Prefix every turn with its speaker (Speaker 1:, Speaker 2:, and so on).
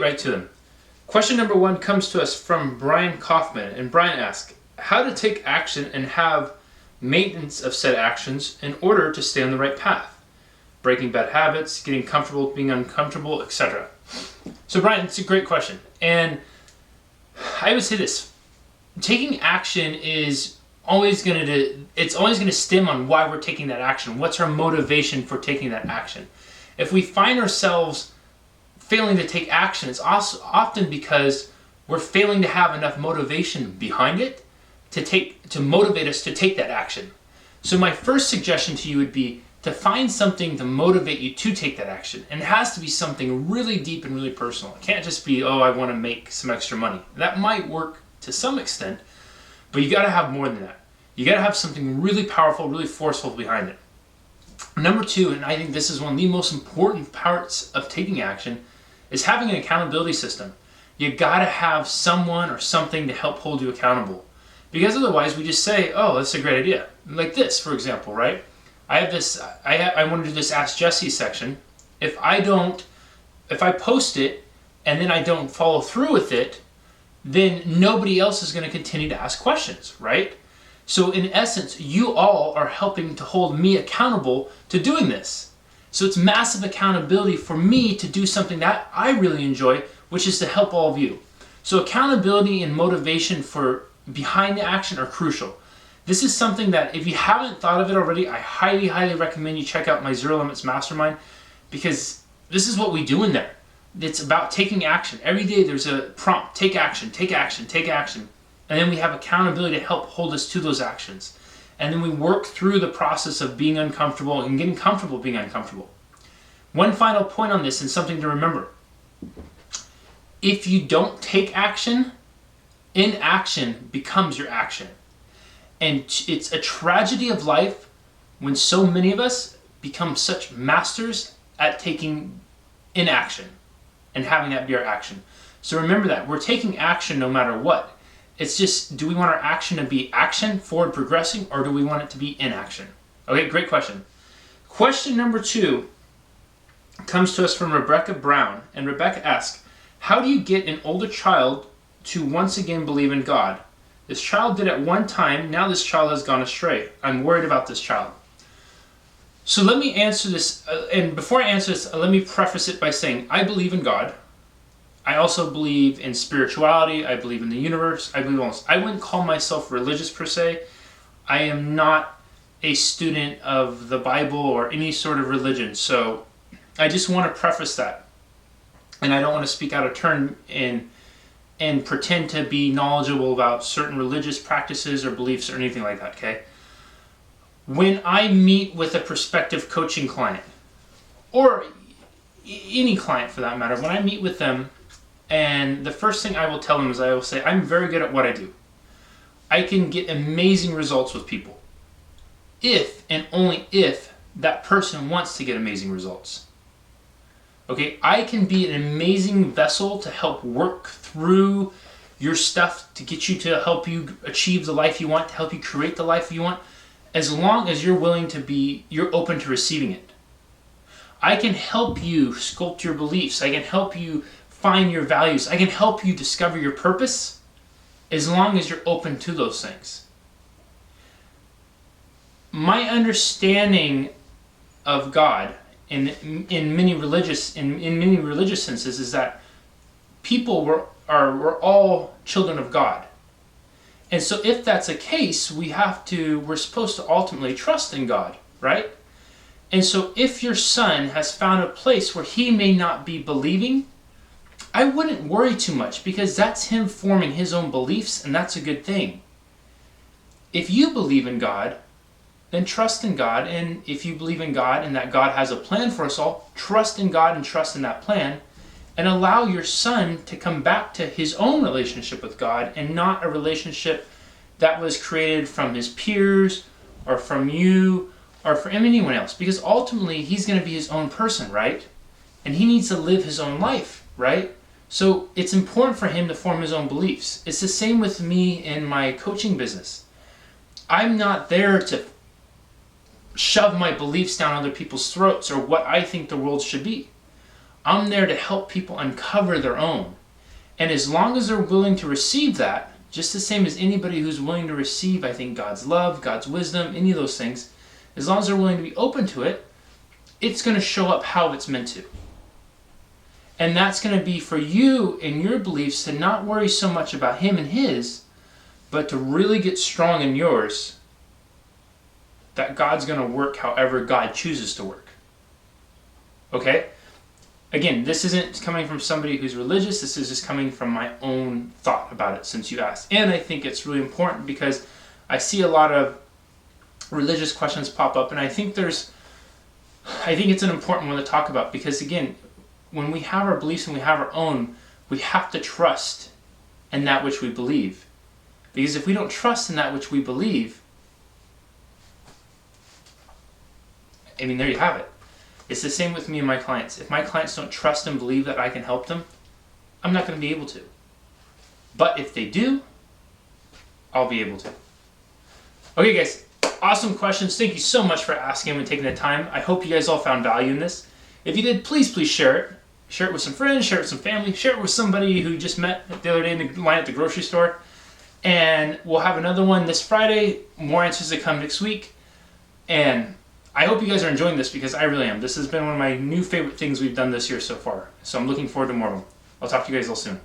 Speaker 1: Right to them. Question number 1 comes to us from Brian Kaufman, and Brian asks, how to take action and have maintenance of said actions in order to stay on the right path. Breaking bad habits, getting comfortable with being uncomfortable, etc. So Brian, it's a great question. And I would say this, taking action is always going to stem on why we're taking that action. What's our motivation for taking that action? If we find ourselves failing to take action, it's also often because we're failing to have enough motivation behind it to motivate us to take that action. So my first suggestion to you would be to find something to motivate you to take that action. And it has to be something really deep and really personal. It can't just be, oh, I want to make some extra money. That might work to some extent, but you got to have more than that. You got to have something really powerful, really forceful behind it. Number 2, and I think this is one of the most important parts of taking action, is having an accountability system. You got to have someone or something to help hold you accountable. Because otherwise we just say, oh, that's a great idea. Like this, for example, right? I want to do this Ask Jesse section. If I post it and then I don't follow through with it, then nobody else is going to continue to ask questions, right? So in essence, you all are helping to hold me accountable to doing this. So it's massive accountability for me to do something that I really enjoy, which is to help all of you. So accountability and motivation for behind the action are crucial. This is something that if you haven't thought of it already, I highly, highly recommend you check out my Zero Limits Mastermind, because this is what we do in there. It's about taking action. Every day there's a prompt, take action, take action, take action. And then we have accountability to help hold us to those actions. And then we work through the process of being uncomfortable and getting comfortable being uncomfortable. One final point on this, and something to remember. If you don't take action, inaction becomes your action. And it's a tragedy of life when so many of us become such masters at taking inaction and having that be our action. So remember that. We're taking action no matter what. It's just, do we want our action to be action, forward progressing, or do we want it to be inaction? Okay, great question. Question number 2 comes to us from Rebecca Brown. And Rebecca asks, how do you get an older child to once again believe in God? This child did at one time, now this child has gone astray. I'm worried about this child. So let me answer this, and before I answer this, let me preface it by saying, I believe in God. I also believe in spirituality. I believe in the universe. I wouldn't call myself religious per se. I am not a student of the Bible or any sort of religion. So I just want to preface that. And I don't want to speak out of turn and pretend to be knowledgeable about certain religious practices or beliefs or anything like that, okay? When I meet with a prospective coaching client, or any client for that matter, when I meet with them, and the first thing I will tell them is I will say, I'm very good at what I do. I can get amazing results with people. If and only if that person wants to get amazing results. Okay, I can be an amazing vessel to help work through your stuff, to get you to help you achieve the life you want, to help you create the life you want, as long as you're willing to you're open to receiving it. I can help you sculpt your beliefs. I can help you find your values. I can help you discover your purpose as long as you're open to those things. My understanding of God in many religious senses is that people we're all children of God. And so if that's the case, we're supposed to ultimately trust in God, right? And so if your son has found a place where he may not be believing, I wouldn't worry too much, because that's him forming his own beliefs, and that's a good thing. If you believe in God, then trust in God. And if you believe in God and that God has a plan for us all, trust in God and trust in that plan, and allow your son to come back to his own relationship with God, and not a relationship that was created from his peers or from you or from anyone else. Because ultimately he's going to be his own person, right? And he needs to live his own life, right? So it's important for him to form his own beliefs. It's the same with me in my coaching business. I'm not there to shove my beliefs down other people's throats or what I think the world should be. I'm there to help people uncover their own. And as long as they're willing to receive that, just the same as anybody who's willing to receive, I think, God's love, God's wisdom, any of those things, as long as they're willing to be open to it, it's going to show up how it's meant to. And that's going to be for you and your beliefs to not worry so much about him and his, but to really get strong in yours, that God's going to work however God chooses to work. Okay? Again, this isn't coming from somebody who's religious. This is just coming from my own thought about it since you asked. And I think it's really important because I see a lot of religious questions pop up, and I think it's an important one to talk about because, again, when we have our beliefs and we have our own, we have to trust in that which we believe. Because if we don't trust in that which we believe, I mean, there you have it. It's the same with me and my clients. If my clients don't trust and believe that I can help them, I'm not going to be able to. But if they do, I'll be able to. Okay, guys, awesome questions. Thank you so much for asking and taking the time. I hope you guys all found value in this. If you did, please share it. Share it with some friends, share it with some family, share it with somebody who you just met the other day in the line at the grocery store. And we'll have another one this Friday. More answers to come next week. And I hope you guys are enjoying this because I really am. This has been one of my new favorite things we've done this year so far. So I'm looking forward to more of them. I'll talk to you guys all soon.